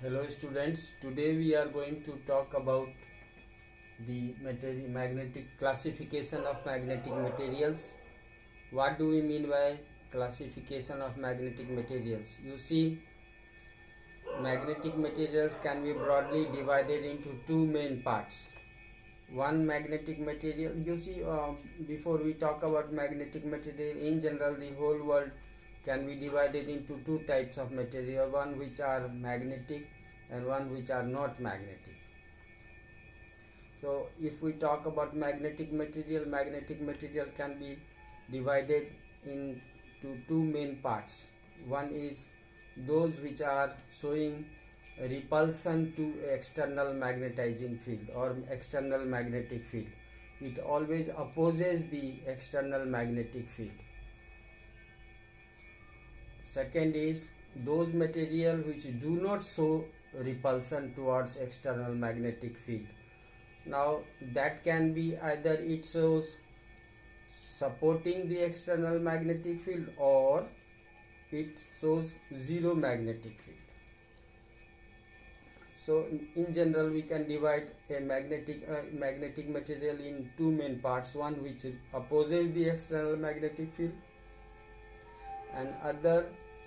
Hello students, today we are going to talk about the magnetic classification of magnetic materials. What do we mean by classification of magnetic materials? You see, magnetic materials can be broadly divided into two main parts. One magnetic material, you see, before we talk about magnetic material, in general the whole world can be divided into two types of material, one which are magnetic and one which are not magnetic. So if we talk about magnetic material can be divided into two main parts. One is those which are showing repulsion to external magnetizing field or external magnetic field. It always opposes the external magnetic field. Second is those material which do not show repulsion towards external magnetic field. Now that can be either it shows supporting the external magnetic field or it shows zero magnetic field. So in general we can divide a magnetic material in two main parts, one which opposes the external magnetic field and other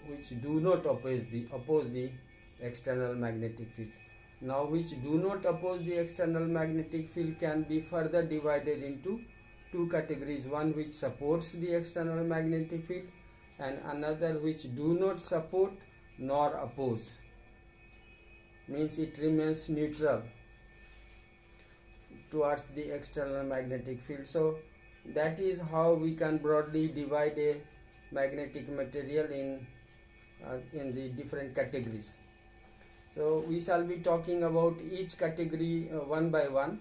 which do not oppose the external magnetic field. Now which do not oppose the external magnetic field can be further divided into two categories, one which supports the external magnetic field and another which do not support nor oppose, means it remains neutral towards the external magnetic field. So that is how we can broadly divide a magnetic material in the different categories. So we shall be talking about each category one by one.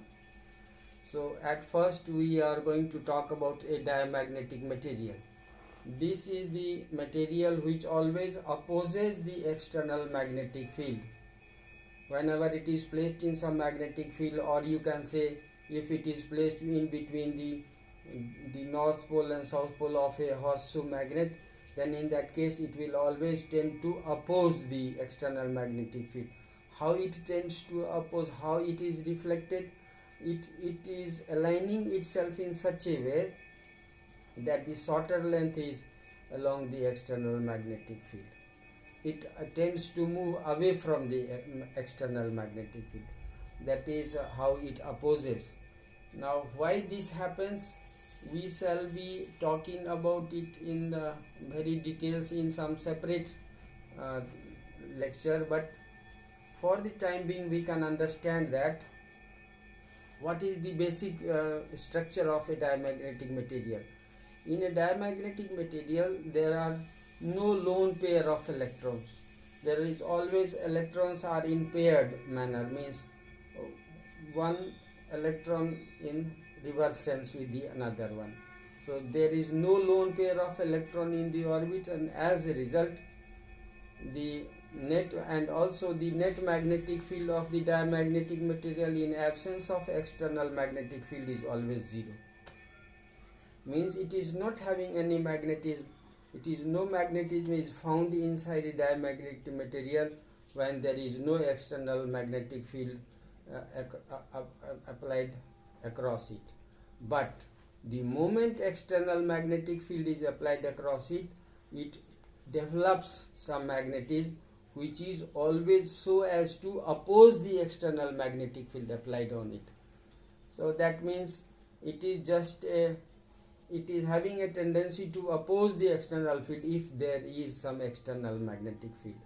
So at first we are going to talk about a diamagnetic material. This is the material which always opposes the external magnetic field. Whenever it is placed in some magnetic field, or you can say if it is placed in between the north pole and south pole of a horseshoe magnet, then in that case it will always tend to oppose the external magnetic field. How it tends to oppose, how it is reflected, it is aligning itself in such a way that the shorter length is along the external magnetic field. It tends to move away from the external magnetic field. That is how it opposes. Now why this happens, we shall be talking about it in very details in some separate lecture, but for the time being we can understand that what is the basic structure of a diamagnetic material. In a diamagnetic material there are no lone pair of electrons. There is always electrons are in paired manner, means one electron in reverse sense with the another one. So there is no lone pair of electron in the orbit, and as a result the net and also the net magnetic field of the diamagnetic material in absence of external magnetic field is always zero. Means it is not having any magnetism. It is no magnetism is found inside a diamagnetic material when there is no external magnetic field applied across it. But the moment external magnetic field is applied across it, it develops some magnetism which is always so as to oppose the external magnetic field applied on it. So that means it is just it is having a tendency to oppose the external field if there is some external magnetic field.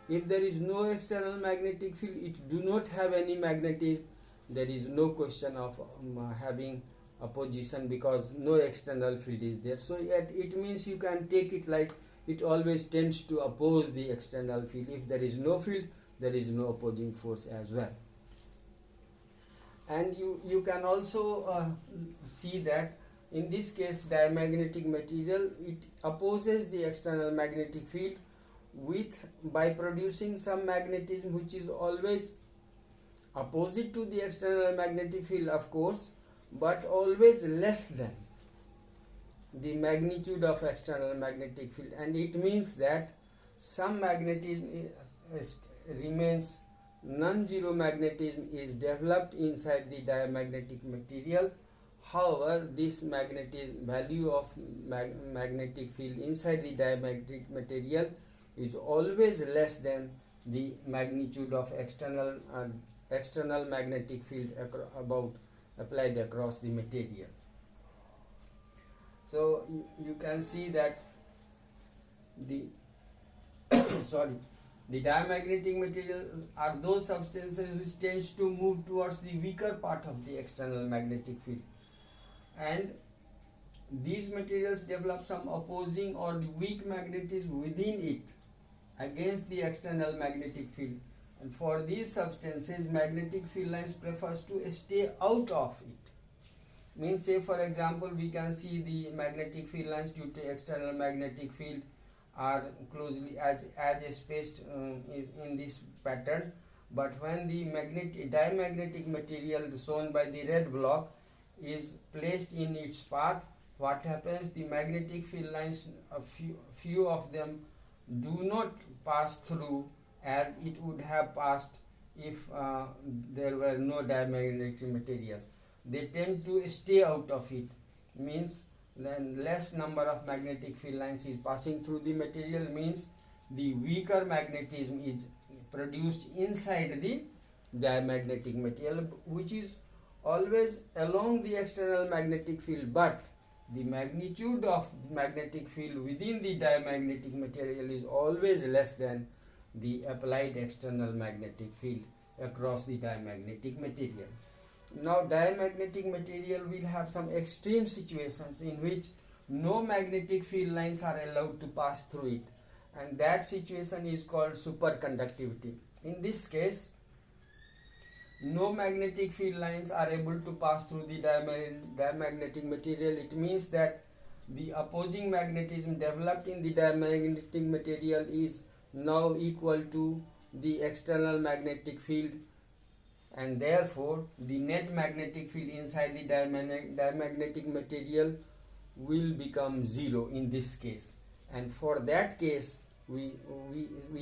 If there is no external magnetic field, it do not have any magnetism, there is no question of having opposition because no external field is there. So it means you can take it like it always tends to oppose the external field. If there is no field, there is no opposing force as well. And you can also see that in this case diamagnetic material, it opposes the external magnetic field by producing some magnetism which is always opposite to the external magnetic field, of course, but always less than the magnitude of external magnetic field. And it means that some magnetism remains non-zero magnetism is developed inside the diamagnetic material. However, this magnetism value of magnetic field inside the diamagnetic material is always less than the magnitude of external magnetic field applied across the material. So you can see that the sorry, the diamagnetic materials are those substances which tends to move towards the weaker part of the external magnetic field, and these materials develop some opposing or weak magnetism within it against the external magnetic field, and for these substances magnetic field lines prefers to stay out of it. Means, say for example, we can see the magnetic field lines due to external magnetic field are closely as spaced in this pattern, but when the diamagnetic material shown by the red block is placed in its path, what happens, the magnetic field lines, a few of them do not pass through as it would have passed if there were no diamagnetic material. They tend to stay out of it. Means then less number of magnetic field lines is passing through the material, means the weaker magnetism is produced inside the diamagnetic material, which is always along the external magnetic field, but the magnitude of magnetic field within the diamagnetic material is always less than the applied external magnetic field across the diamagnetic material. Now, diamagnetic material will have some extreme situations in which no magnetic field lines are allowed to pass through it, and that situation is called superconductivity. In this case, no magnetic field lines are able to pass through the diamagnetic material. It means that the opposing magnetism developed in the diamagnetic material is now equal to the external magnetic field, and therefore the net magnetic field inside the diamagnetic material will become zero in this case, and for that case we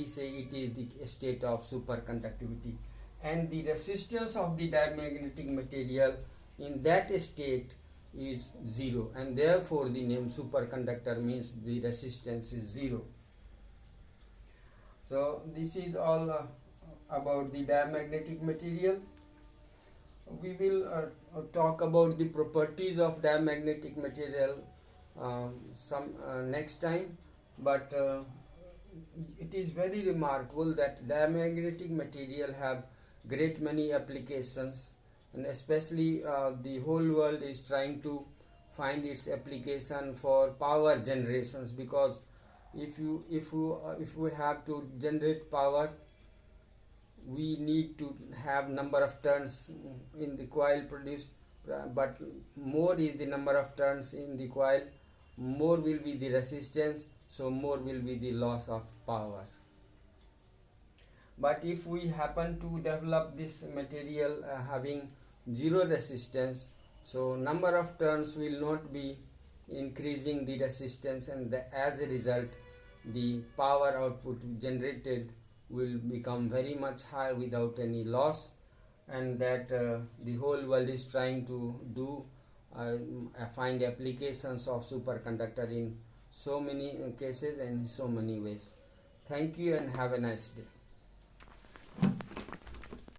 say it is the state of superconductivity, and the resistance of the diamagnetic material in that state is zero, and therefore the name superconductor means the resistance is zero. So this is all about the diamagnetic material. We will talk about the properties of diamagnetic material some next time, but it is very remarkable that diamagnetic material have great many applications, and especially the whole world is trying to find its application for power generations, because if we have to generate power, we need to have number of turns in the coil produced, but more is the number of turns in the coil, more will be the resistance, so more will be the loss of power. But if we happen to develop this material having zero resistance, so number of turns will not be increasing the resistance, and as a result the power output generated will become very much high without any loss, and that the whole world is trying to do find applications of superconductor in so many cases and in so many ways. Thank you and have a nice day.